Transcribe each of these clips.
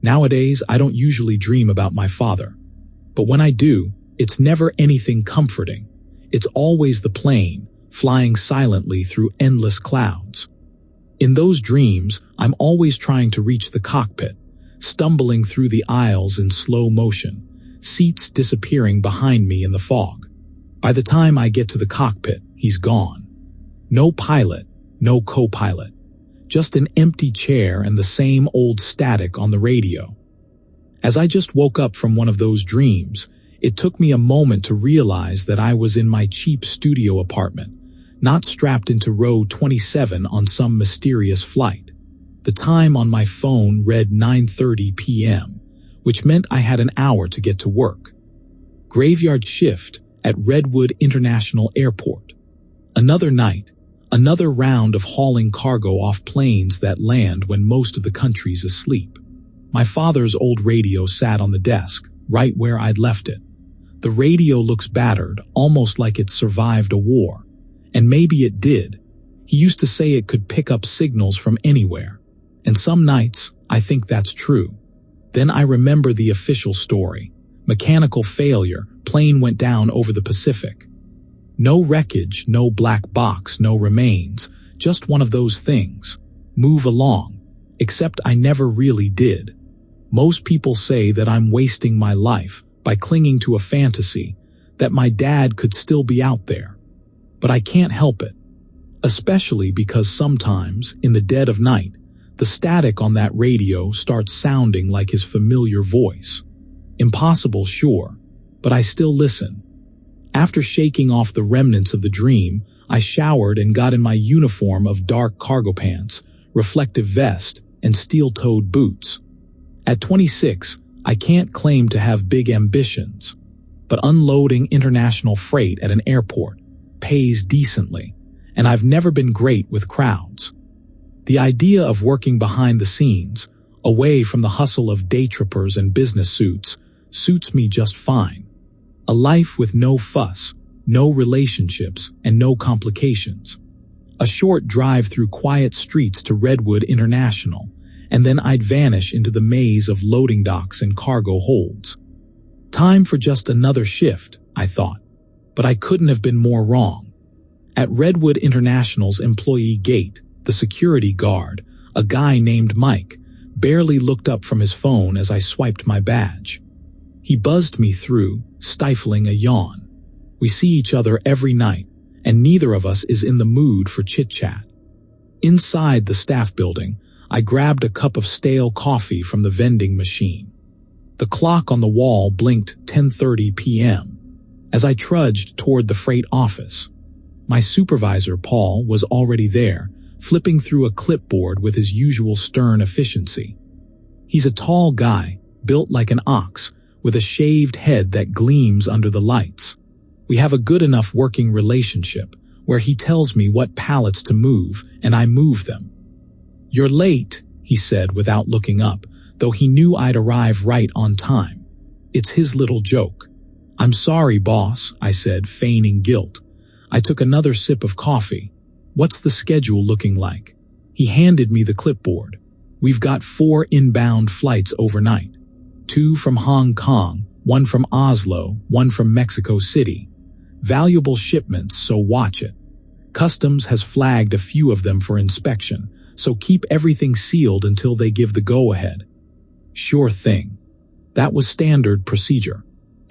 Nowadays, I don't usually dream about my father. But when I do, it's never anything comforting. It's always the plane, flying silently through endless clouds. In those dreams, I'm always trying to reach the cockpit, stumbling through the aisles in slow motion, seats disappearing behind me in the fog. By the time I get to the cockpit, he's gone. No pilot, no co-pilot. Just an empty chair and the same old static on the radio. As I just woke up from one of those dreams, it took me a moment to realize that I was in my cheap studio apartment, not strapped into row 27 on some mysterious flight. The time on my phone read 9:30 p.m., which meant I had an hour to get to work. Graveyard shift at Redwood International Airport. Another night, another round of hauling cargo off planes that land when most of the country's asleep. My father's old radio sat on the desk, right where I'd left it. The radio looks battered, almost like it survived a war. And maybe it did. He used to say it could pick up signals from anywhere. And some nights, I think that's true. Then I remember the official story. Mechanical failure, plane went down over the Pacific. No wreckage, no black box, no remains, just one of those things. Move along. Except I never really did. Most people say that I'm wasting my life by clinging to a fantasy that my dad could still be out there. But I can't help it. Especially because sometimes, in the dead of night, the static on that radio starts sounding like his familiar voice. Impossible, sure, but I still listen. After shaking off the remnants of the dream, I showered and got in my uniform of dark cargo pants, reflective vest, and steel-toed boots. At 26, I can't claim to have big ambitions, but unloading international freight at an airport pays decently, and I've never been great with crowds. The idea of working behind the scenes, away from the hustle of day trippers and business suits, suits me just fine. A life with no fuss, no relationships, and no complications. A short drive through quiet streets to Redwood International, and then I'd vanish into the maze of loading docks and cargo holds. Time for just another shift, I thought, but I couldn't have been more wrong. At Redwood International's employee gate, the security guard, a guy named Mike, barely looked up from his phone as I swiped my badge. He buzzed me through, stifling a yawn. We see each other every night, and neither of us is in the mood for chit-chat. Inside the staff building, I grabbed a cup of stale coffee from the vending machine. The clock on the wall blinked 10:30 p.m. as I trudged toward the freight office. My supervisor, Paul, was already there, flipping through a clipboard with his usual stern efficiency. He's a tall guy, built like an ox, with a shaved head that gleams under the lights. We have a good enough working relationship, where he tells me what pallets to move, and I move them. "You're late," he said without looking up, though he knew I'd arrive right on time. It's his little joke. "I'm sorry, boss," I said, feigning guilt. I took another sip of coffee. "What's the schedule looking like?" He handed me the clipboard. "We've got 4 inbound flights overnight. 2 from Hong Kong, 1 from Oslo, 1 from Mexico City. Valuable shipments, so watch it. Customs has flagged a few of them for inspection, so keep everything sealed until they give the go-ahead." "Sure thing." That was standard procedure.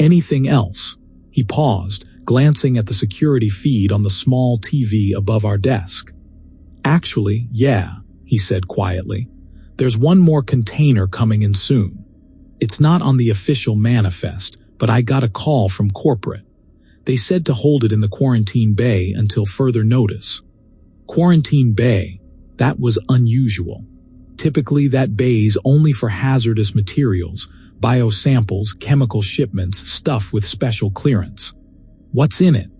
"Anything else?" He paused, glancing at the security feed on the small TV above our desk. "Actually, yeah," he said quietly. "There's one more container coming in soon. It's not on the official manifest, but I got a call from corporate. They said to hold it in the quarantine bay until further notice." Quarantine bay, that was unusual. Typically that bay's only for hazardous materials, biosamples, chemical shipments, stuff with special clearance. "What's in it?"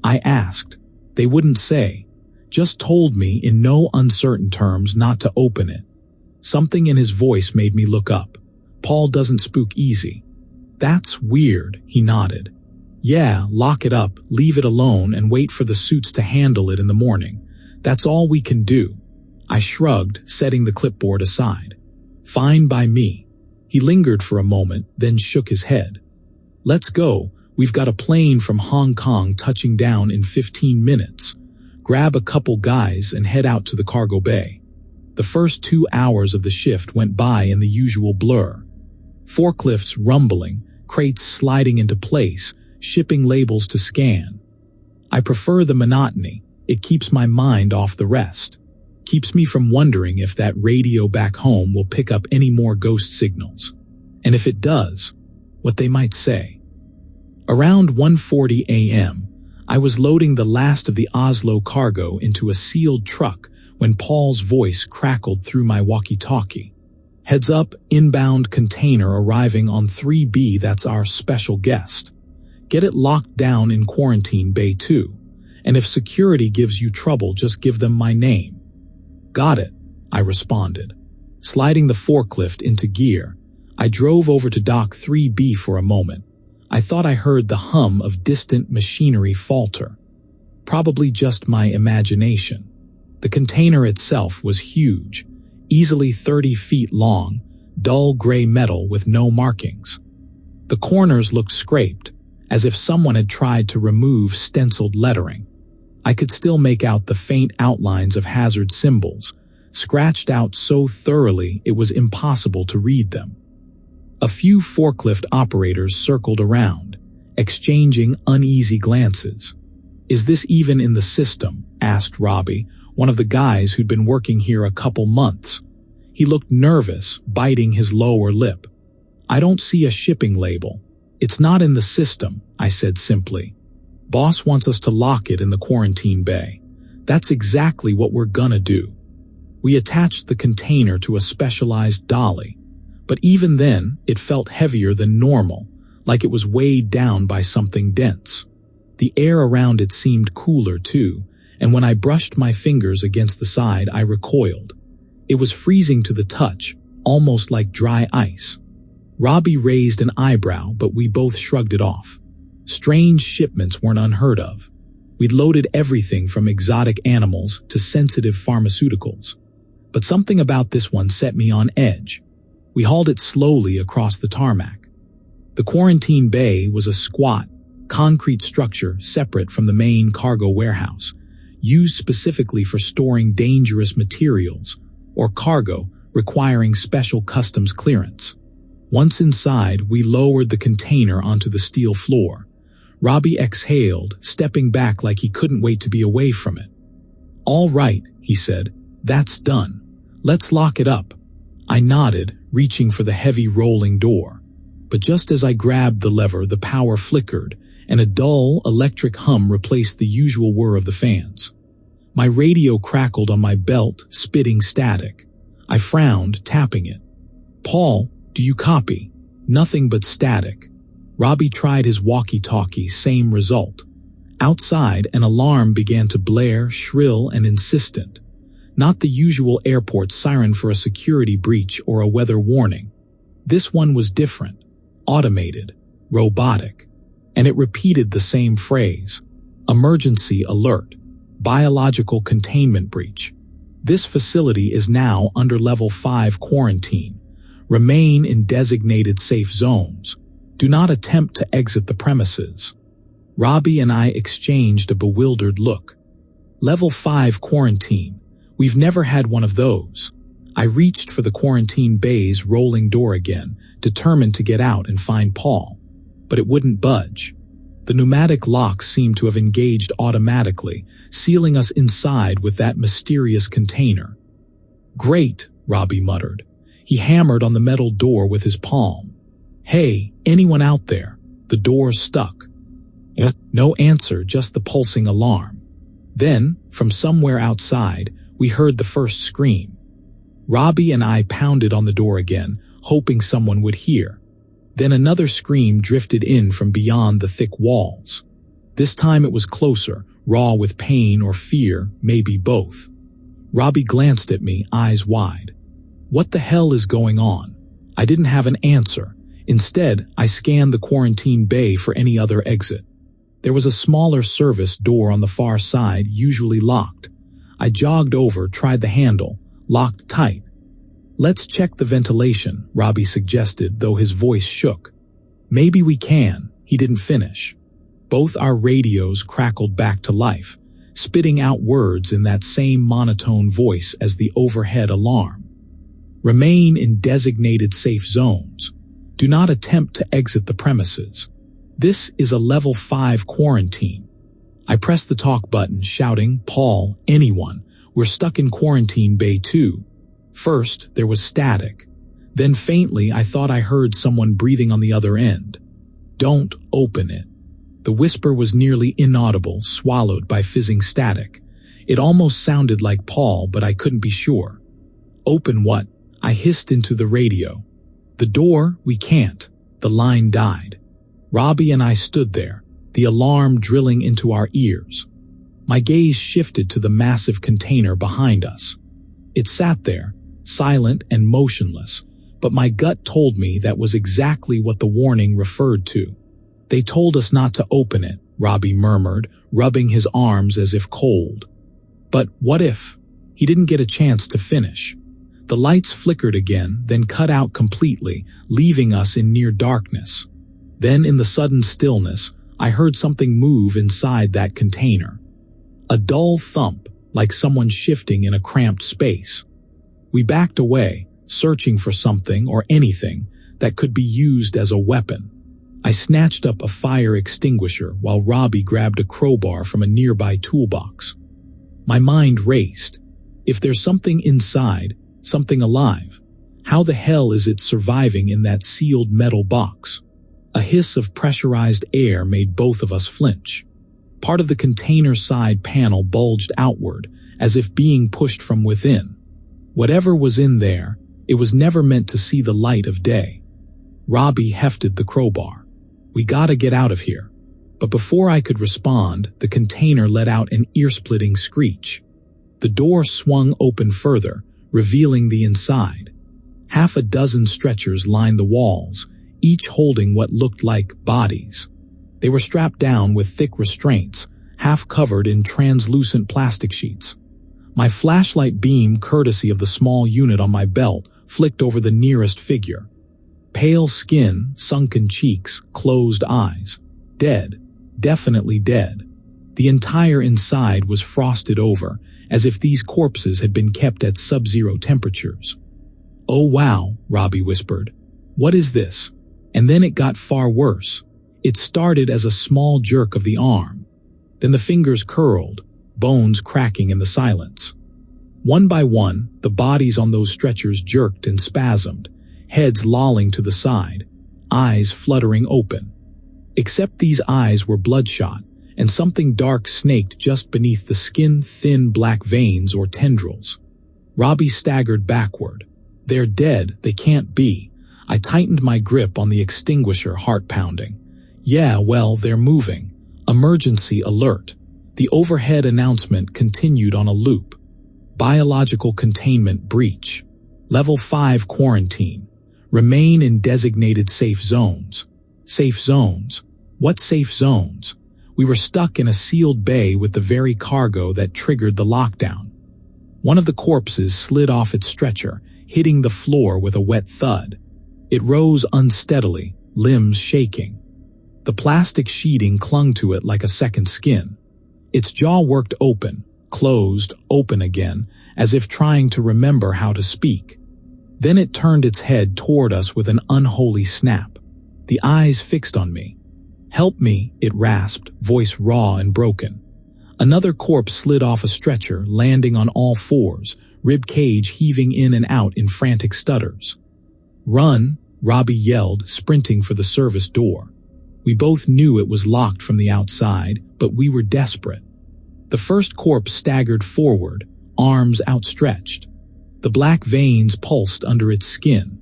I asked. They wouldn't say, just told me in no uncertain terms not to open it. Something in his voice made me look up. "Paul doesn't spook easy." "That's weird," he nodded. "Yeah, lock it up, leave it alone, and wait for the suits to handle it in the morning. That's all we can do." I shrugged, setting the clipboard aside. "Fine by me." He lingered for a moment, then shook his head. "Let's go. We've got a plane from Hong Kong touching down in 15 minutes. Grab a couple guys and head out to the cargo bay." The first 2 hours of the shift went by in the usual blur. Forklifts rumbling, crates sliding into place, shipping labels to scan. I prefer the monotony. It keeps my mind off the rest. Keeps me from wondering if that radio back home will pick up any more ghost signals. And if it does, what they might say. Around 1:40 a.m., I was loading the last of the Oslo cargo into a sealed truck when Paul's voice crackled through my walkie-talkie. "Heads up, inbound container arriving on 3B, that's our special guest. Get it locked down in quarantine bay 2, and if security gives you trouble, just give them my name." "Got it," I responded. Sliding the forklift into gear, I drove over to Dock 3B for a moment. I thought I heard the hum of distant machinery falter. Probably just my imagination. The container itself was huge, easily 30 feet long, dull gray metal with no markings. The corners looked scraped, as if someone had tried to remove stenciled lettering. I could still make out the faint outlines of hazard symbols, scratched out so thoroughly it was impossible to read them. A few forklift operators circled around, exchanging uneasy glances. "Is this even in the system?" asked Robbie, one of the guys who'd been working here a couple months. He looked nervous, biting his lower lip. "I don't see a shipping label. It's not in the system," I said simply. "Boss wants us to lock it in the quarantine bay. That's exactly what we're gonna do." We attached the container to a specialized dolly, but even then, it felt heavier than normal, like it was weighed down by something dense. The air around it seemed cooler too, and when I brushed my fingers against the side, I recoiled. It was freezing to the touch, almost like dry ice. Robbie raised an eyebrow, but we both shrugged it off. Strange shipments weren't unheard of. We'd loaded everything from exotic animals to sensitive pharmaceuticals. But something about this one set me on edge. We hauled it slowly across the tarmac. The quarantine bay was a squat, concrete structure separate from the main cargo warehouse, used specifically for storing dangerous materials or cargo requiring special customs clearance. Once inside, we lowered the container onto the steel floor. Robbie exhaled, stepping back like he couldn't wait to be away from it. "All right," he said, "that's done. Let's lock it up." I nodded, reaching for the heavy rolling door. But just as I grabbed the lever, the power flickered, and a dull, electric hum replaced the usual whir of the fans. My radio crackled on my belt, spitting static. I frowned, tapping it. "Paul, do you copy?" "Nothing but static." Robbie tried his walkie-talkie, same result. Outside, an alarm began to blare, shrill and insistent. Not the usual airport siren for a security breach or a weather warning. This one was different, automated, robotic, and it repeated the same phrase: "Emergency alert, biological containment breach. This facility is now under level 5 quarantine. Remain in designated safe zones. Do not attempt to exit the premises." Robbie and I exchanged a bewildered look. Level 5 quarantine. We've never had one of those. I reached for the quarantine bay's rolling door again, determined to get out and find Paul. But it wouldn't budge. The pneumatic locks seemed to have engaged automatically, sealing us inside with that mysterious container. "Great," Robbie muttered. He hammered on the metal door with his palm. "Hey, anyone out there?" The door stuck. No answer, just the pulsing alarm. Then, from somewhere outside, we heard the first scream. Robbie and I pounded on the door again, hoping someone would hear. Then another scream drifted in from beyond the thick walls. This time it was closer, raw with pain or fear, maybe both. Robbie glanced at me, eyes wide. What the hell is going on? I didn't have an answer. Instead, I scanned the quarantine bay for any other exit. There was a smaller service door on the far side, usually locked. I jogged over, tried the handle, locked tight. "Let's check the ventilation," Robbie suggested, though his voice shook. "Maybe we can," he didn't finish. Both our radios crackled back to life, spitting out words in that same monotone voice as the overhead alarm. "Remain in designated safe zones. Do not attempt to exit the premises. This is a level 5 quarantine." I pressed the talk button, shouting, "Paul, anyone, we're stuck in quarantine bay 2. First, there was static. Then faintly, I thought I heard someone breathing on the other end. "Don't open it." The whisper was nearly inaudible, swallowed by fizzing static. It almost sounded like Paul, but I couldn't be sure. "Open what?" I hissed into the radio. "The door, we can't." The line died. Robbie and I stood there, the alarm drilling into our ears. My gaze shifted to the massive container behind us. It sat there, silent and motionless, but my gut told me that was exactly what the warning referred to. "They told us not to open it," Robbie murmured, rubbing his arms as if cold. "But what if?" He didn't get a chance to finish. The lights flickered again, then cut out completely, leaving us in near darkness. Then in the sudden stillness, I heard something move inside that container. A dull thump, like someone shifting in a cramped space. We backed away, searching for something or anything that could be used as a weapon. I snatched up a fire extinguisher while Robbie grabbed a crowbar from a nearby toolbox. My mind raced. If there's something inside, something alive, how the hell is it surviving in that sealed metal box? A hiss of pressurized air made both of us flinch. Part of the container side panel bulged outward, as if being pushed from within. Whatever was in there, it was never meant to see the light of day. Robbie hefted the crowbar. "We gotta get out of here." But before I could respond, the container let out an ear-splitting screech. The door swung open further, revealing the inside. Half a dozen stretchers lined the walls, each holding what looked like bodies. They were strapped down with thick restraints, half covered in translucent plastic sheets. My flashlight beam, courtesy of the small unit on my belt, flicked over the nearest figure. Pale skin, sunken cheeks, closed eyes. Dead. Definitely dead. The entire inside was frosted over, as if these corpses had been kept at sub-zero temperatures. "Oh wow," Robbie whispered. "What is this?" And then it got far worse. It started as a small jerk of the arm. Then the fingers curled, bones cracking in the silence. One by one, the bodies on those stretchers jerked and spasmed, heads lolling to the side, eyes fluttering open. Except these eyes were bloodshot, and something dark snaked just beneath the skin-thin black veins or tendrils. Robbie staggered backward. "They're dead, they can't be." I tightened my grip on the extinguisher, heart pounding. "Yeah, well, they're moving. Emergency alert." The overhead announcement continued on a loop. Biological containment breach. Level 5 quarantine. Remain in designated safe zones. Safe zones? What safe zones? We were stuck in a sealed bay with the very cargo that triggered the lockdown. One of the corpses slid off its stretcher, hitting the floor with a wet thud. It rose unsteadily, limbs shaking. The plastic sheeting clung to it like a second skin. Its jaw worked open, closed, open again, as if trying to remember how to speak. Then it turned its head toward us with an unholy snap. The eyes fixed on me. "Help me," it rasped, voice raw and broken. Another corpse slid off a stretcher, landing on all fours, rib cage heaving in and out in frantic stutters. "Run," Robbie yelled, sprinting for the service door. We both knew it was locked from the outside, but we were desperate. The first corpse staggered forward, arms outstretched. The black veins pulsed under its skin.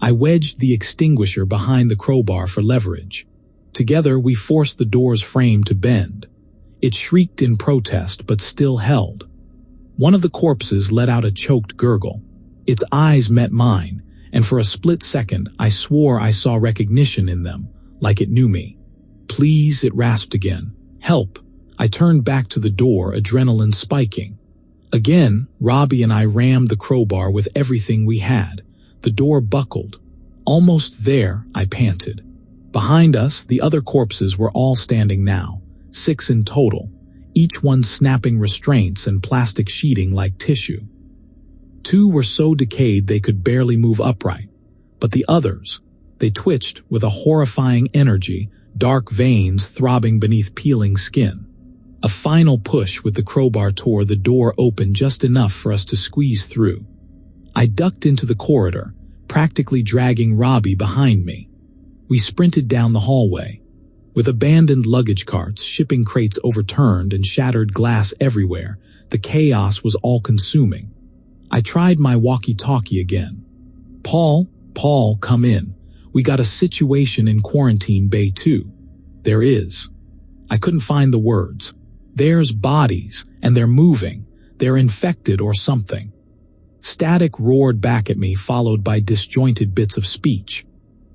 I wedged the extinguisher behind the crowbar for leverage. Together, we forced the door's frame to bend. It shrieked in protest, but still held. One of the corpses let out a choked gurgle. Its eyes met mine, and for a split second, I swore I saw recognition in them, like it knew me. "Please," it rasped again. "Help." I turned back to the door, adrenaline spiking. Again, Robbie and I rammed the crowbar with everything we had. The door buckled. Almost there, I panted. Behind us, the other corpses were all standing now, 6 in total, each one snapping restraints and plastic sheeting like tissue. 2 were so decayed they could barely move upright, but the others, they twitched with a horrifying energy, dark veins throbbing beneath peeling skin. A final push with the crowbar tore the door open just enough for us to squeeze through. I ducked into the corridor, practically dragging Robbie behind me. We sprinted down the hallway. With abandoned luggage carts, shipping crates overturned, and shattered glass everywhere, the chaos was all-consuming. I tried my walkie-talkie again. Paul, come in. We got a situation in Quarantine Bay 2. There is. I couldn't find the words. There's bodies, and they're moving. They're infected or something. Static roared back at me, followed by disjointed bits of speech.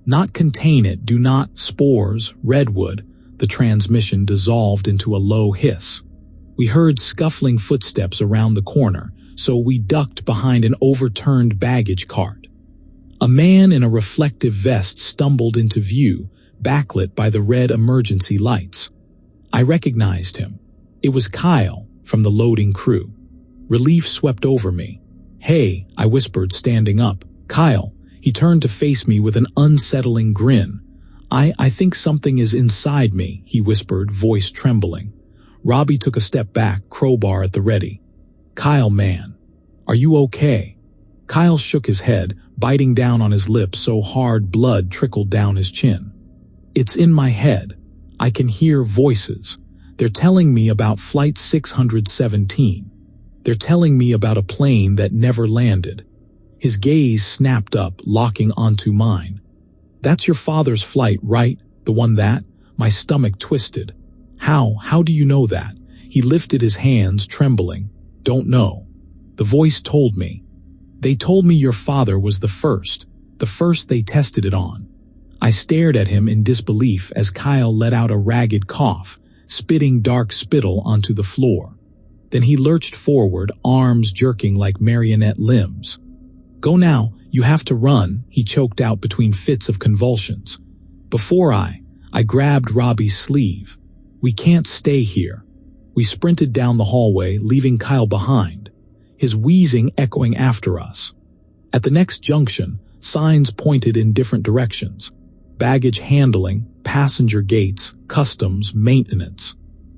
Not contain it, do not, spores, redwood. The transmission dissolved into a low hiss. We heard scuffling footsteps around the corner, so we ducked behind an overturned baggage cart. A man in a reflective vest stumbled into view, backlit by the red emergency lights. I recognized him. It was Kyle from the loading crew. Relief swept over me. Hey, I whispered, standing up. Kyle. He turned to face me with an unsettling grin. I think something is inside me, he whispered, voice trembling. Robbie took a step back, crowbar at the ready. Kyle, man. Are you okay? Kyle shook his head, biting down on his lips so hard blood trickled down his chin. It's in my head. I can hear voices. They're telling me about Flight 617. They're telling me about a plane that never landed. His gaze snapped up, locking onto mine. That's your father's flight, right? The one that? My stomach twisted. How do you know that? He lifted his hands, trembling. Don't know. The voice told me. They told me your father was the first they tested it on. I stared at him in disbelief as Kyle let out a ragged cough, spitting dark spittle onto the floor. Then he lurched forward, arms jerking like marionette limbs. Go now, you have to run, he choked out between fits of convulsions. Before I grabbed Robbie's sleeve. We can't stay here. We sprinted down the hallway, leaving Kyle behind, his wheezing echoing after us. At the next junction, signs pointed in different directions. Baggage handling, passenger gates, customs, maintenance.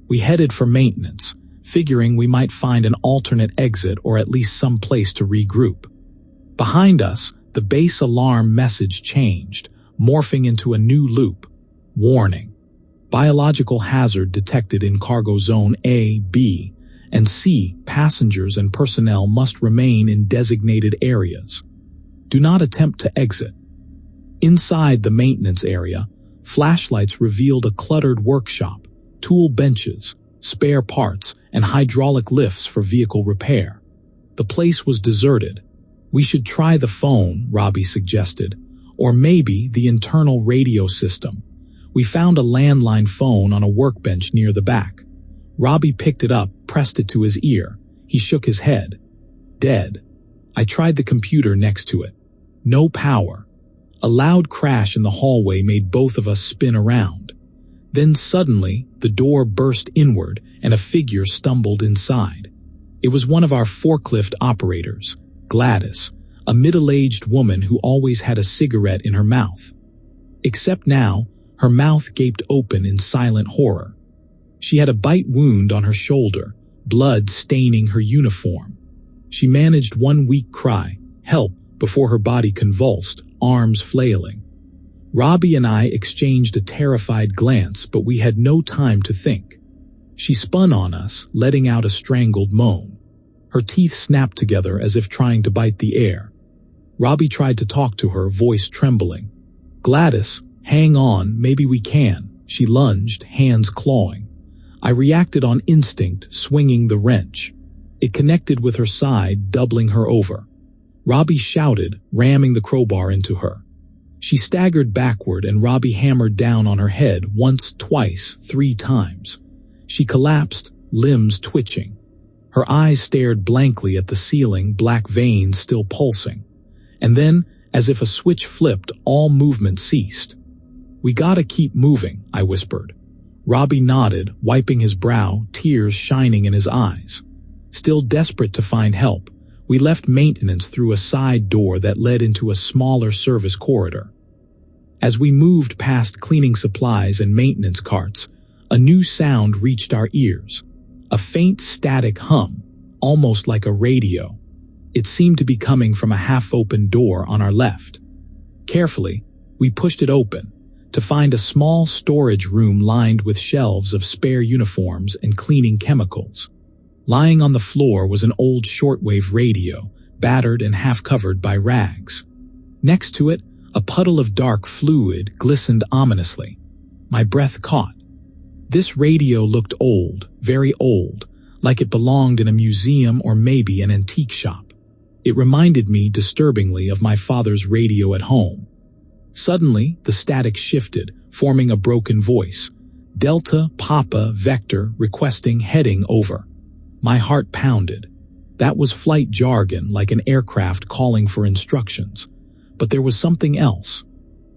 We headed for maintenance, figuring we might find an alternate exit or at least some place to regroup. Behind us, the base alarm message changed, morphing into a new loop. Warning. Biological hazard detected in cargo zone A, B, and C. Passengers and personnel must remain in designated areas. Do not attempt to exit. Inside the maintenance area, flashlights revealed a cluttered workshop, tool benches, spare parts, and hydraulic lifts for vehicle repair. The place was deserted. We should try the phone, Robbie suggested, or maybe the internal radio system. We found a landline phone on a workbench near the back. Robbie picked it up, pressed it to his ear. He shook his head. Dead. I tried the computer next to it. No power. A loud crash in the hallway made both of us spin around. Then suddenly, the door burst inward and a figure stumbled inside. It was one of our forklift operators, Gladys, a middle-aged woman who always had a cigarette in her mouth. Except now, her mouth gaped open in silent horror. She had a bite wound on her shoulder, blood staining her uniform. She managed one weak cry, help, before her body convulsed, arms flailing. Robbie and I exchanged a terrified glance, but we had no time to think. She spun on us, letting out a strangled moan. Her teeth snapped together as if trying to bite the air. Robbie tried to talk to her, voice trembling. Gladys, hang on, maybe we can. She lunged, hands clawing. I reacted on instinct, swinging the wrench. It connected with her side, doubling her over. Robbie shouted, ramming the crowbar into her. She staggered backward and Robbie hammered down on her head once, twice, 3 times. She collapsed, limbs twitching. Her eyes stared blankly at the ceiling, black veins still pulsing. And then, as if a switch flipped, all movement ceased. "We gotta keep moving," I whispered. Robbie nodded, wiping his brow, tears shining in his eyes. Still desperate to find help, we left maintenance through a side door that led into a smaller service corridor. As we moved past cleaning supplies and maintenance carts, a new sound reached our ears. A faint static hum, almost like a radio. It seemed to be coming from a half-open door on our left. Carefully, we pushed it open, to find a small storage room lined with shelves of spare uniforms and cleaning chemicals. Lying on the floor was an old shortwave radio, battered and half-covered by rags. Next to it, a puddle of dark fluid glistened ominously. My breath caught. This radio looked old, very old, like it belonged in a museum or maybe an antique shop. It reminded me disturbingly of my father's radio at home. Suddenly, the static shifted, forming a broken voice. Delta, Papa, Vector, requesting heading over. My heart pounded. That was flight jargon, like an aircraft calling for instructions. But there was something else.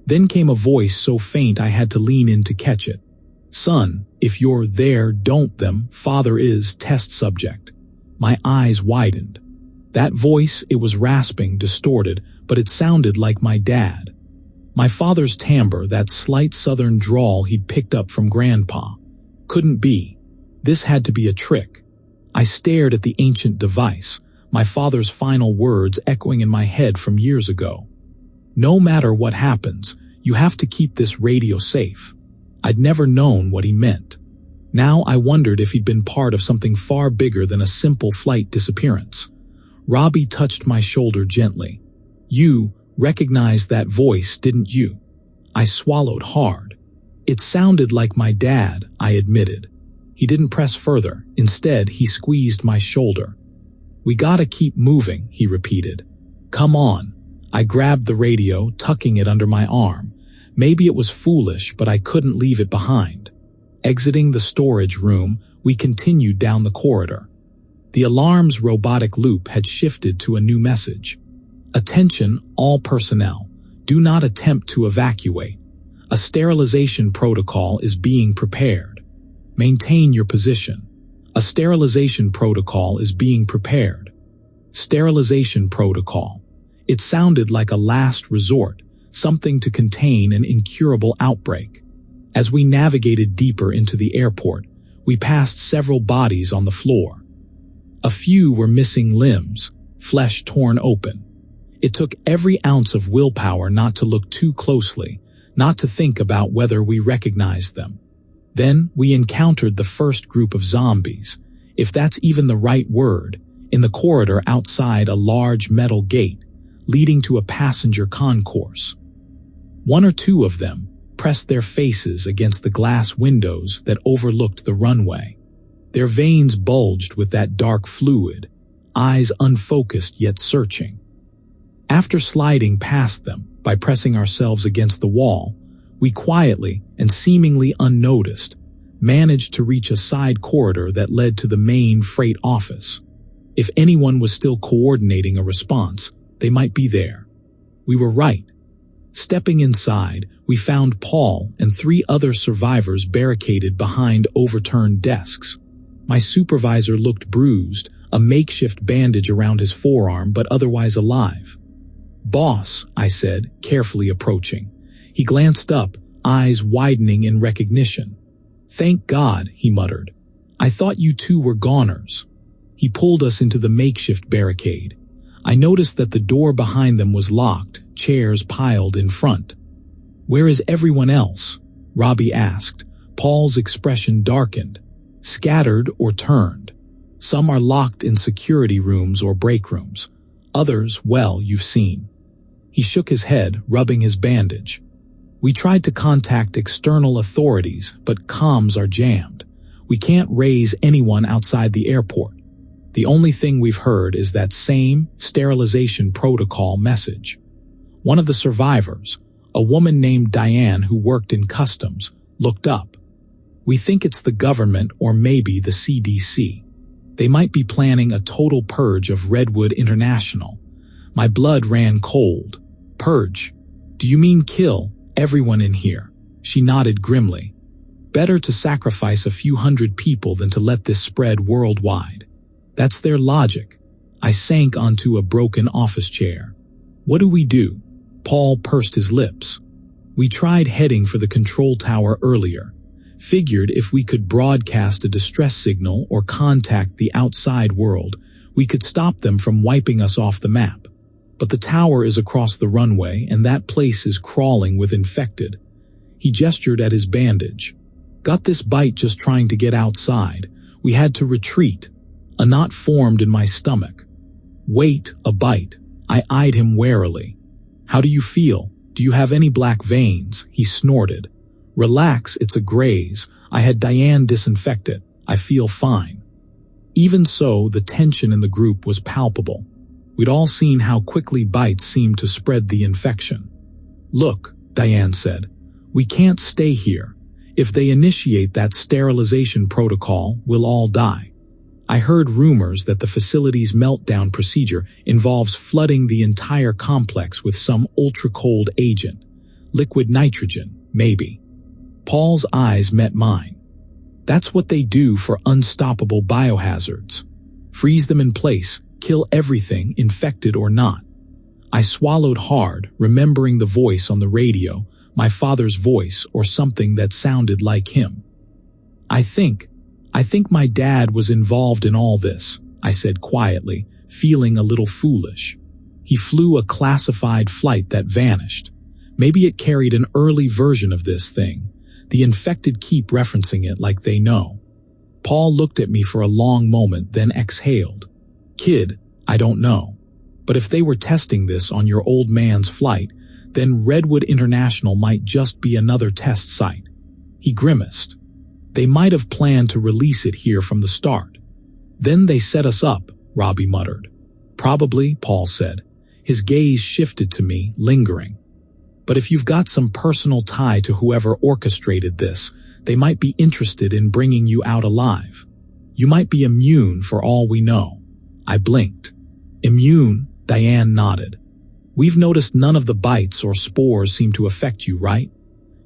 Then came a voice so faint I had to lean in to catch it. "Son, if you're there, don't them, father is test subject." My eyes widened. That voice, it was rasping, distorted, but it sounded like my dad. My father's timbre, that slight southern drawl he'd picked up from Grandpa. Couldn't be. This had to be a trick. I stared at the ancient device, my father's final words echoing in my head from years ago. "No matter what happens, you have to keep this radio safe." I'd never known what he meant. Now I wondered if he'd been part of something far bigger than a simple flight disappearance. Robbie touched my shoulder gently. "You recognized that voice, didn't you?" I swallowed hard. It sounded like my dad, I admitted. He didn't press further. Instead, he squeezed my shoulder. "We gotta keep moving," he repeated. "Come on." I grabbed the radio, tucking it under my arm. Maybe it was foolish, but I couldn't leave it behind. Exiting the storage room, we continued down the corridor. The alarm's robotic loop had shifted to a new message. "Attention, all personnel. Do not attempt to evacuate. A sterilization protocol is being prepared. Maintain your position. A sterilization protocol is being prepared." Sterilization protocol. It sounded like a last resort, something to contain an incurable outbreak. As we navigated deeper into the airport, we passed several bodies on the floor. A few were missing limbs, flesh torn open. It took every ounce of willpower not to look too closely, not to think about whether we recognized them. Then we encountered the first group of zombies, if that's even the right word, in the corridor outside a large metal gate, leading to a passenger concourse. One or two of them pressed their faces against the glass windows that overlooked the runway. Their veins bulged with that dark fluid, eyes unfocused yet searching. After sliding past them by pressing ourselves against the wall, we quietly and seemingly unnoticed managed to reach a side corridor that led to the main freight office. If anyone was still coordinating a response, they might be there. We were right. Stepping inside, we found Paul and 3 other survivors barricaded behind overturned desks. My supervisor looked bruised, a makeshift bandage around his forearm, but otherwise alive. "Boss," I said, carefully approaching. He glanced up, eyes widening in recognition. "Thank God," he muttered. "I thought you two were goners." He pulled us into the makeshift barricade. I noticed that the door behind them was locked, chairs piled in front. "Where is everyone else?" Robbie asked. Paul's expression darkened. "Scattered or turned. Some are locked in security rooms or break rooms. Others, well, you've seen." He shook his head, rubbing his bandage. "We tried to contact external authorities, but comms are jammed. We can't raise anyone outside the airport. The only thing we've heard is that same sterilization protocol message." One of the survivors, a woman named Diane who worked in customs, looked up. "We think it's the government or maybe the CDC." They might be planning a total purge of Redwood International. My blood ran cold. Purge? Do you mean kill everyone in here? She nodded grimly. Better to sacrifice a few hundred people than to let this spread worldwide. That's their logic. I sank onto a broken office chair. What do? Paul pursed his lips. We tried heading for the control tower earlier. Figured if we could broadcast a distress signal or contact the outside world, we could stop them from wiping us off the map. But the tower is across the runway and that place is crawling with infected. He gestured at his bandage. Got this bite just trying to get outside. We had to retreat. A knot formed in my stomach. Wait, a bite. I eyed him warily. How do you feel? Do you have any black veins? He snorted. Relax, it's a graze. I had Diane disinfect it. I feel fine. Even so, the tension in the group was palpable. We'd all seen how quickly bites seemed to spread the infection. Look, Diane said, we can't stay here. If they initiate that sterilization protocol, we'll all die. I heard rumors that the facility's meltdown procedure involves flooding the entire complex with some ultra-cold agent. Liquid nitrogen, maybe. Paul's eyes met mine. That's what they do for unstoppable biohazards. Freeze them in place, kill everything, infected or not. I swallowed hard, remembering the voice on the radio, my father's voice or something that sounded like him. I think my dad was involved in all this, I said quietly, feeling a little foolish. He flew a classified flight that vanished. Maybe it carried an early version of this thing. The infected keep referencing it like they know. Paul looked at me for a long moment, then exhaled. Kid, I don't know. But if they were testing this on your old man's flight, then Redwood International might just be another test site. He grimaced. They might have planned to release it here from the start. Then they set us up, Robbie muttered. Probably, Paul said. His gaze shifted to me, lingering. But if you've got some personal tie to whoever orchestrated this, they might be interested in bringing you out alive. You might be immune for all we know. I blinked. Immune? Diane nodded. We've noticed none of the bites or spores seem to affect you, right?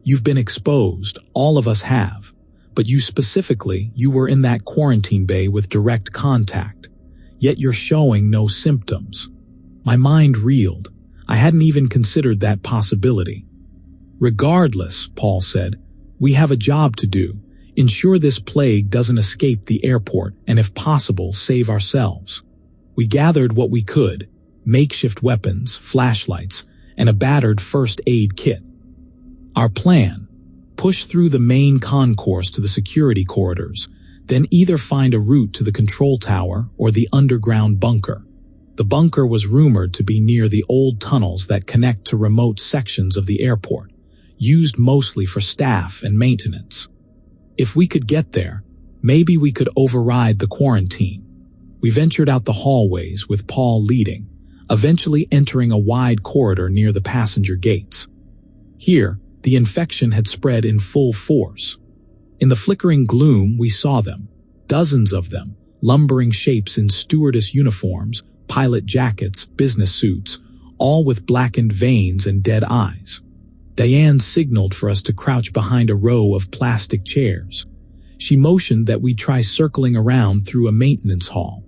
You've been exposed, all of us have. But you specifically, you were in that quarantine bay with direct contact. Yet you're showing no symptoms. My mind reeled. I hadn't even considered that possibility. Regardless, Paul said, we have a job to do. Ensure this plague doesn't escape the airport and if possible, save ourselves. We gathered what we could, makeshift weapons, flashlights, and a battered first aid kit. Our plan, push through the main concourse to the security corridors, then either find a route to the control tower or the underground bunker. The bunker was rumored to be near the old tunnels that connect to remote sections of the airport, used mostly for staff and maintenance. If we could get there, maybe we could override the quarantine. We ventured out the hallways with Paul leading, eventually entering a wide corridor near the passenger gates. Here, the infection had spread in full force. In the flickering gloom, we saw them, dozens of them, lumbering shapes in stewardess uniforms, pilot jackets, business suits, all with blackened veins and dead eyes. Diane signaled for us to crouch behind a row of plastic chairs. She motioned that we try circling around through a maintenance hall.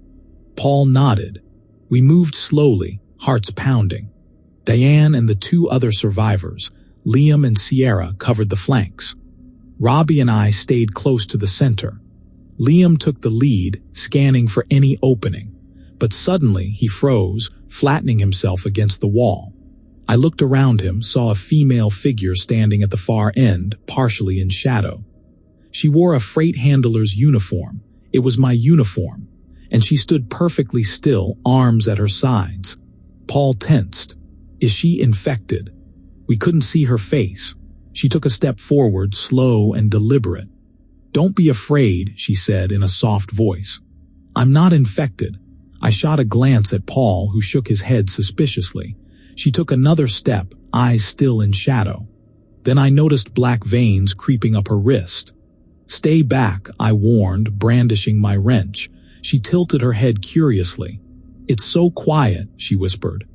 Paul nodded. We moved slowly, hearts pounding. Diane and the two other survivors, Liam and Sierra, covered the flanks. Robbie and I stayed close to the center. Liam took the lead, scanning for any opening. But suddenly he froze, flattening himself against the wall. I looked around him, saw a female figure standing at the far end, partially in shadow. She wore a freight handler's uniform. It was my uniform, and she stood perfectly still, arms at her sides. Paul tensed. Is she infected? We couldn't see her face. She took a step forward, slow and deliberate. Don't be afraid, she said in a soft voice. I'm not infected. I shot a glance at Paul, who shook his head suspiciously. She took another step, eyes still in shadow. Then I noticed black veins creeping up her wrist. Stay back, I warned, brandishing my wrench. She tilted her head curiously. "It's so quiet," she whispered.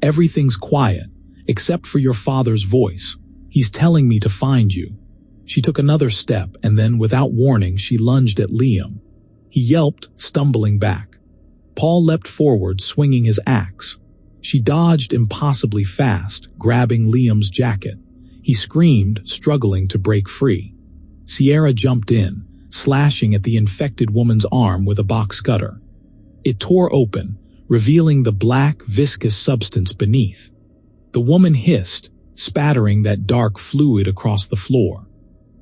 "Everything's quiet, except for your father's voice. He's telling me to find you." She took another step and then, without warning, she lunged at Liam. He yelped, stumbling back. Paul leapt forward, swinging his axe. She dodged impossibly fast, grabbing Liam's jacket. He screamed, struggling to break free. Sierra jumped in, slashing at the infected woman's arm with a box cutter. It tore open, revealing the black, viscous substance beneath. The woman hissed, spattering that dark fluid across the floor.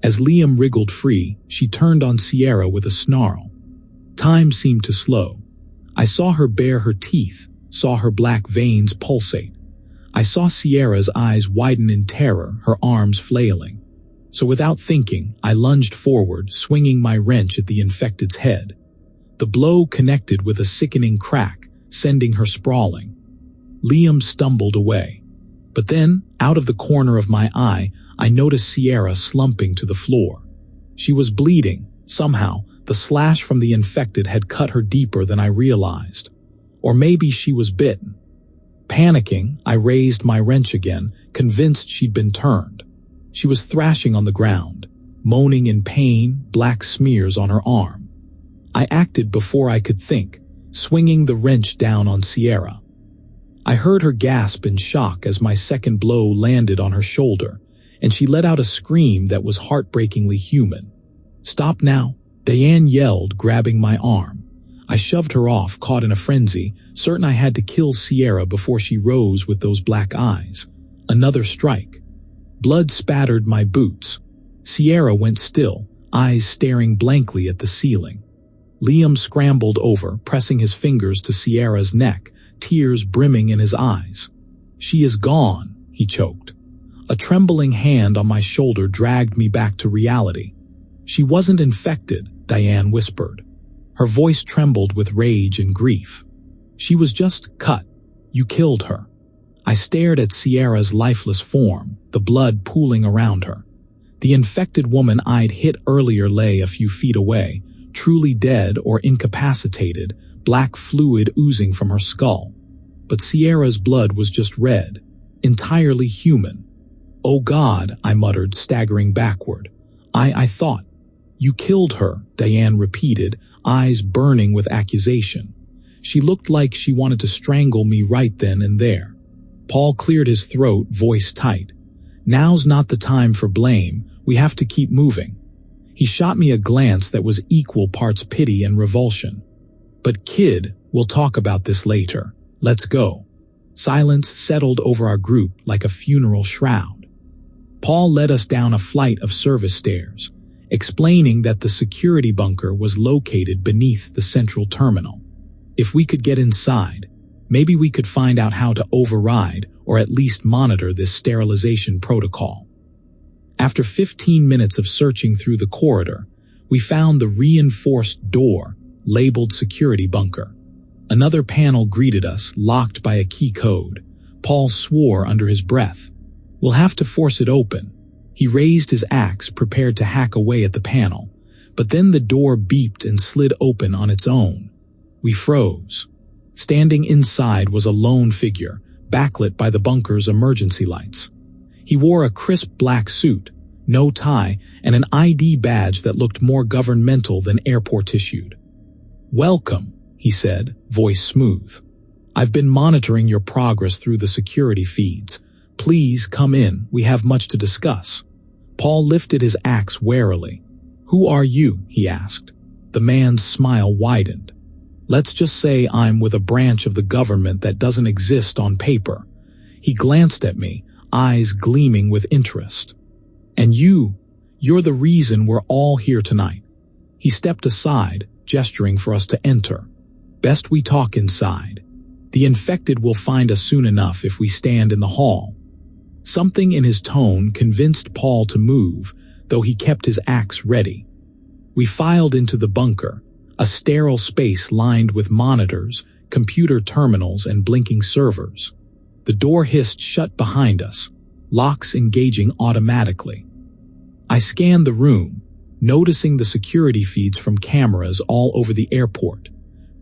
As Liam wriggled free, she turned on Sierra with a snarl. Time seemed to slow. I saw her bare her teeth, saw her black veins pulsate. I saw Sierra's eyes widen in terror, her arms flailing. So without thinking, I lunged forward, swinging my wrench at the infected's head. The blow connected with a sickening crack, sending her sprawling. Liam stumbled away. But then, out of the corner of my eye, I noticed Sierra slumping to the floor. She was bleeding. Somehow, the slash from the infected had cut her deeper than I realized. Or maybe she was bitten. Panicking, I raised my wrench again, convinced she'd been turned. She was thrashing on the ground, moaning in pain, black smears on her arm. I acted before I could think, swinging the wrench down on Sierra. I heard her gasp in shock as my second blow landed on her shoulder, and she let out a scream that was heartbreakingly human. "Stop now," Diane yelled, grabbing my arm. I shoved her off, caught in a frenzy, certain I had to kill Sierra before she rose with those black eyes. Another strike. Blood spattered my boots. Sierra went still, eyes staring blankly at the ceiling. Liam scrambled over, pressing his fingers to Sierra's neck, tears brimming in his eyes. "She is gone," he choked. A trembling hand on my shoulder dragged me back to reality. "She wasn't infected," Diane whispered. Her voice trembled with rage and grief. "She was just cut. You killed her." I stared at Sierra's lifeless form, the blood pooling around her. The infected woman I'd hit earlier lay a few feet away, truly dead or incapacitated, black fluid oozing from her skull. But Sierra's blood was just red, entirely human. "Oh God," I muttered, staggering backward. I thought." "You killed her," Diane repeated, eyes burning with accusation. She looked like she wanted to strangle me right then and there. Paul cleared his throat, voice tight. "Now's not the time for blame. We have to keep moving." He shot me a glance that was equal parts pity and revulsion. "But kid, we'll talk about this later. Let's go." Silence settled over our group like a funeral shroud. Paul led us down a flight of service stairs, explaining that the security bunker was located beneath the central terminal. If we could get inside, maybe we could find out how to override or at least monitor this sterilization protocol. After 15 minutes of searching through the corridor, we found the reinforced door labeled security bunker. Another panel greeted us, locked by a key code. Paul swore under his breath. "We'll have to force it open." He raised his axe, prepared to hack away at the panel, but then the door beeped and slid open on its own. We froze. Standing inside was a lone figure, backlit by the bunker's emergency lights. He wore a crisp black suit, no tie, and an ID badge that looked more governmental than airport issued. "Welcome," he said, voice smooth. "I've been monitoring your progress through the security feeds. Please come in, we have much to discuss." Paul lifted his axe warily. "Who are you?" he asked. The man's smile widened. "Let's just say I'm with a branch of the government that doesn't exist on paper." He glanced at me, eyes gleaming with interest. "And you're the reason we're all here tonight." He stepped aside, gesturing for us to enter. "Best we talk inside. The infected will find us soon enough if we stand in the hall." Something in his tone convinced Paul to move, though he kept his axe ready. We filed into the bunker, a sterile space lined with monitors, computer terminals, and blinking servers. The door hissed shut behind us, locks engaging automatically. I scanned the room, noticing the security feeds from cameras all over the airport.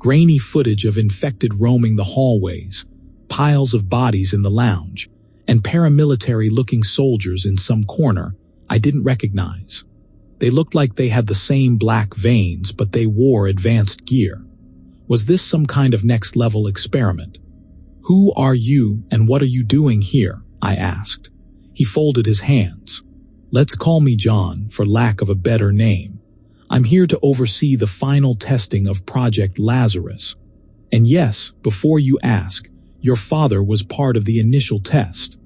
grainy footage of infected roaming the hallways, piles of bodies in the lounge, and paramilitary-looking soldiers in some corner I didn't recognize. They looked like they had the same black veins, but they wore advanced gear. Was this some kind of next-level experiment? "Who are you and what are you doing here?" I asked. He folded his hands. "Let's call me John, for lack of a better name. I'm here to oversee the final testing of Project Lazarus. And yes, before you ask, your father was part of the initial test.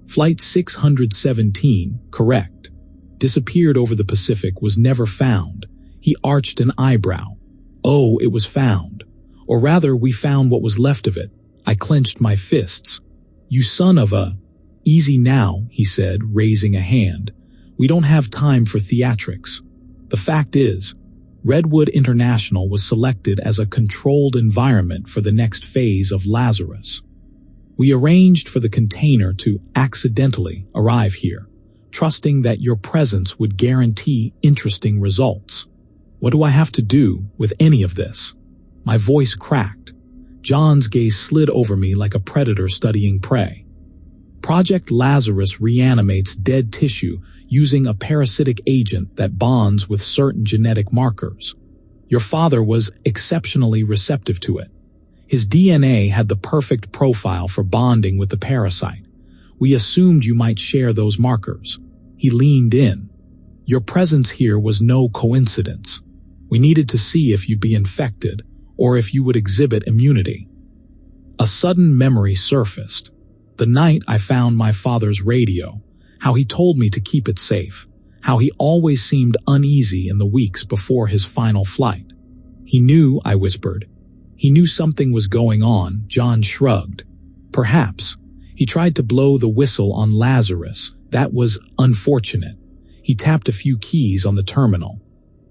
Flight 617, correct. Disappeared over the Pacific, was never found." He arched an eyebrow. "Oh, it was found. Or rather, we found what was left of it." I clenched my fists. "You son of a—" "Easy now," he said, raising a hand. "We don't have time for theatrics. The fact is, Redwood International was selected as a controlled environment for the next phase of Lazarus. We arranged for the container to accidentally arrive here, trusting that your presence would guarantee interesting results. What do I have to do with any of this?" My voice cracked. John's gaze slid over me like a predator studying prey. "Project Lazarus reanimates dead tissue using a parasitic agent that bonds with certain genetic markers. Your father was exceptionally receptive to it. His DNA had the perfect profile for bonding with the parasite. We assumed you might share those markers." He leaned in. "Your presence here was no coincidence. We needed to see if you'd be infected, or if you would exhibit immunity." A sudden memory surfaced. The night I found my father's radio, how he told me to keep it safe, how he always seemed uneasy in the weeks before his final flight. "He knew," I whispered. "He knew something was going on." John shrugged. "Perhaps. He tried to blow the whistle on Lazarus. That was unfortunate." He tapped a few keys on the terminal.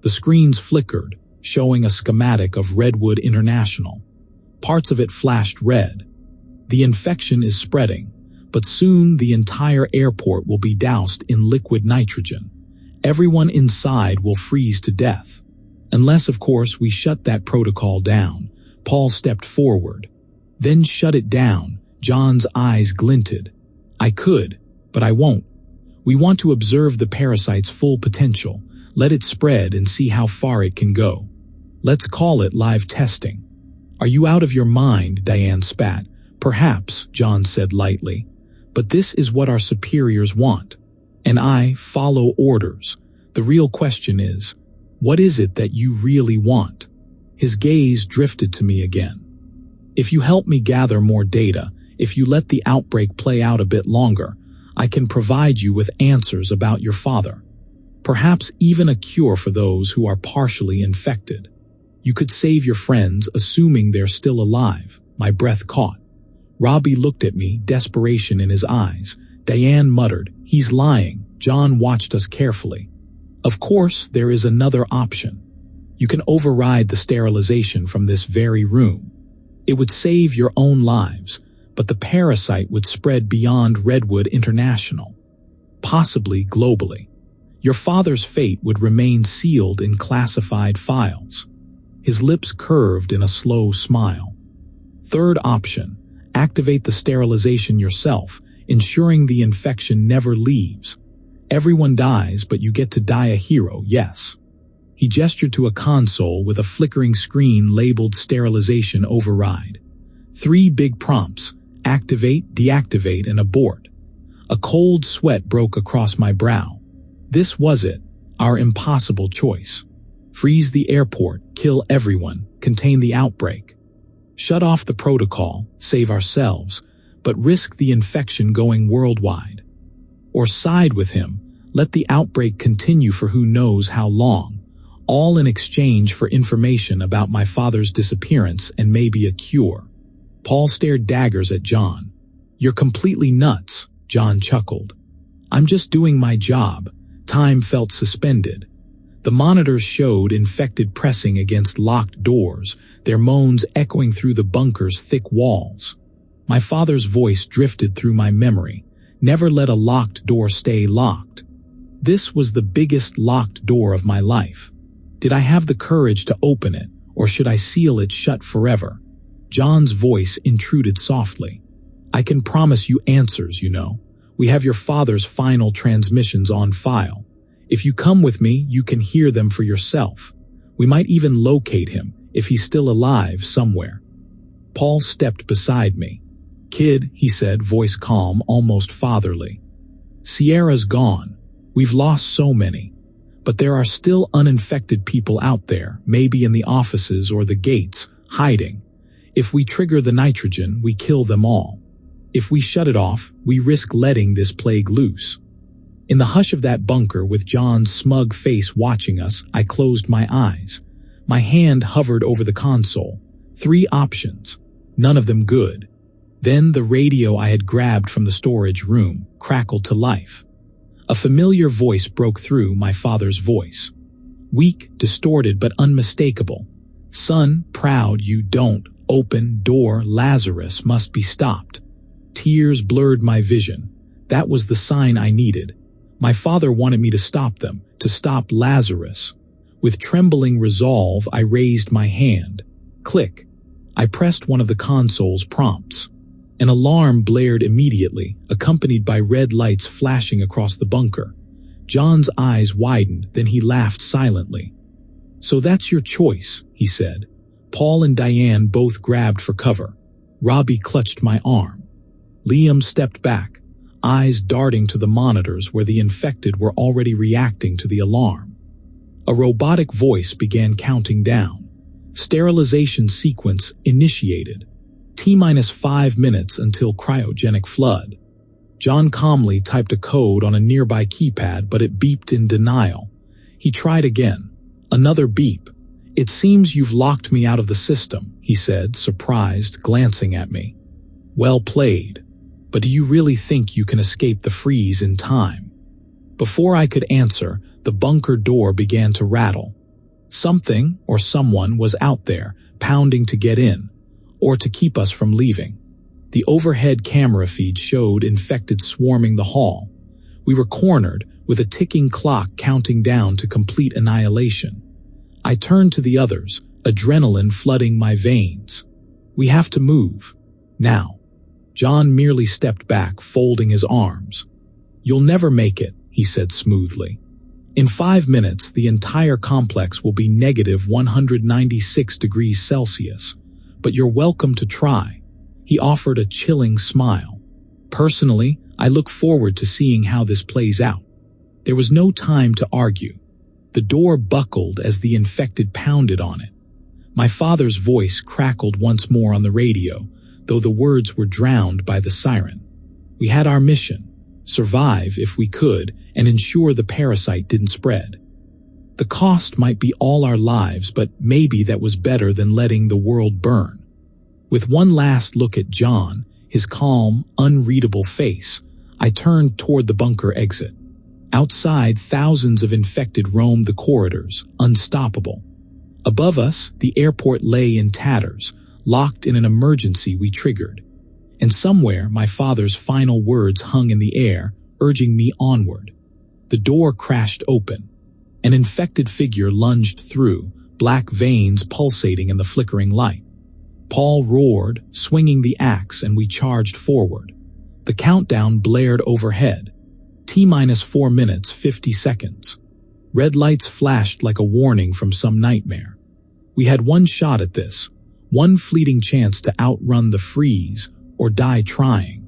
The screens flickered, showing a schematic of Redwood International. Parts of it flashed red. "The infection is spreading, but soon the entire airport will be doused in liquid nitrogen. Everyone inside will freeze to death. Unless, of course, we shut that protocol down." Paul stepped forward. "Then shut it down." John's eyes glinted. "I could, but I won't. We want to observe the parasite's full potential, let it spread and see how far it can go. Let's call it live testing." "Are you out of your mind?" Diane spat. "Perhaps," John said lightly, "but this is what our superiors want. And I follow orders. The real question is, what is it that you really want?" His gaze drifted to me again. "If you help me gather more data, if you let the outbreak play out a bit longer, I can provide you with answers about your father. Perhaps even a cure for those who are partially infected. You could save your friends, assuming they're still alive." My breath caught. Robbie looked at me, desperation in his eyes. Diane muttered, "He's lying." John watched us carefully. "Of course, there is another option. You can override the sterilization from this very room. It would save your own lives, but the parasite would spread beyond Redwood International, possibly globally. Your father's fate would remain sealed in classified files." His lips curved in a slow smile. "Third option, activate the sterilization yourself, ensuring the infection never leaves. Everyone dies, but you get to die a hero, yes." He gestured to a console with a flickering screen labeled Sterilization Override. 3 big prompts: activate, deactivate, and abort. A cold sweat broke across my brow. This was it, our impossible choice. Freeze the airport, kill everyone, contain the outbreak. Shut off the protocol, save ourselves, but risk the infection going worldwide. Or side with him, let the outbreak continue for who knows how long, all in exchange for information about my father's disappearance and maybe a cure. Paul stared daggers at John. "You're completely nuts," John chuckled. "I'm just doing my job." Time felt suspended. The monitors showed infected pressing against locked doors, their moans echoing through the bunker's thick walls. My father's voice drifted through my memory. Never let a locked door stay locked. This was the biggest locked door of my life. Did I have the courage to open it, or should I seal it shut forever? John's voice intruded softly. I can promise you answers, you know. We have your father's final transmissions on file. If you come with me, you can hear them for yourself. We might even locate him, if he's still alive somewhere. Paul stepped beside me. Kid, he said, voice calm, almost fatherly. Sierra's gone. We've lost so many. But there are still uninfected people out there, maybe in the offices or the gates, hiding. If we trigger the nitrogen, we kill them all. If we shut it off, we risk letting this plague loose. In the hush of that bunker, with John's smug face watching us, I closed my eyes. My hand hovered over the console. 3 options. None of them good. Then the radio I had grabbed from the storage room crackled to life. A familiar voice broke through my father's voice. Weak, distorted, but unmistakable. Son, proud you don't. Open door, Lazarus must be stopped. Tears blurred my vision. That was the sign I needed. My father wanted me to stop them, to stop Lazarus. With trembling resolve, I raised my hand. Click. I pressed one of the console's prompts. An alarm blared immediately, accompanied by red lights flashing across the bunker. John's eyes widened, then he laughed silently. So that's your choice, he said. Paul and Diane both grabbed for cover. Robbie clutched my arm. Liam stepped back, eyes darting to the monitors where the infected were already reacting to the alarm. A robotic voice began counting down. Sterilization sequence initiated. T-5 minutes until cryogenic flood. John calmly typed a code on a nearby keypad, but it beeped in denial. He tried again. Another beep. It seems you've locked me out of the system, he said, surprised, glancing at me. Well played. But do you really think you can escape the freeze in time? Before I could answer, the bunker door began to rattle. Something or someone was out there, pounding to get in, or to keep us from leaving. The overhead camera feed showed infected swarming the hall. We were cornered, with a ticking clock counting down to complete annihilation. I turned to the others, adrenaline flooding my veins. We have to move. Now. John merely stepped back, folding his arms. You'll never make it, he said smoothly. In 5 minutes, the entire complex will be negative 196 degrees Celsius. But you're welcome to try. He offered a chilling smile. Personally, I look forward to seeing how this plays out. There was no time to argue. The door buckled as the infected pounded on it. My father's voice crackled once more on the radio, though the words were drowned by the siren. We had our mission: survive if we could and ensure the parasite didn't spread. The cost might be all our lives, but maybe that was better than letting the world burn. With one last look at John, his calm, unreadable face, I turned toward the bunker exit. Outside, thousands of infected roamed the corridors, unstoppable. Above us, the airport lay in tatters, locked in an emergency we triggered. And somewhere, my father's final words hung in the air, urging me onward. The door crashed open. An infected figure lunged through, black veins pulsating in the flickering light. Paul roared, swinging the axe, and we charged forward. The countdown blared overhead. T-4 minutes, 50 seconds. Red lights flashed like a warning from some nightmare. We had one shot at this, one fleeting chance to outrun the freeze or die trying.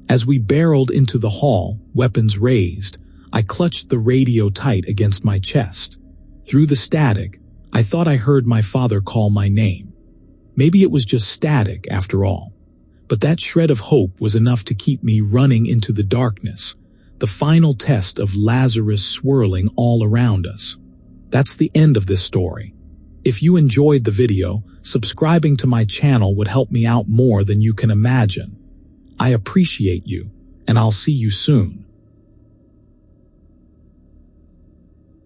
As we barreled into the hall, weapons raised, I clutched the radio tight against my chest. Through the static, I thought I heard my father call my name. Maybe it was just static after all. But that shred of hope was enough to keep me running into the darkness, the final test of Lazarus swirling all around us. That's the end of this story. If you enjoyed the video, subscribing to my channel would help me out more than you can imagine. I appreciate you, and I'll see you soon.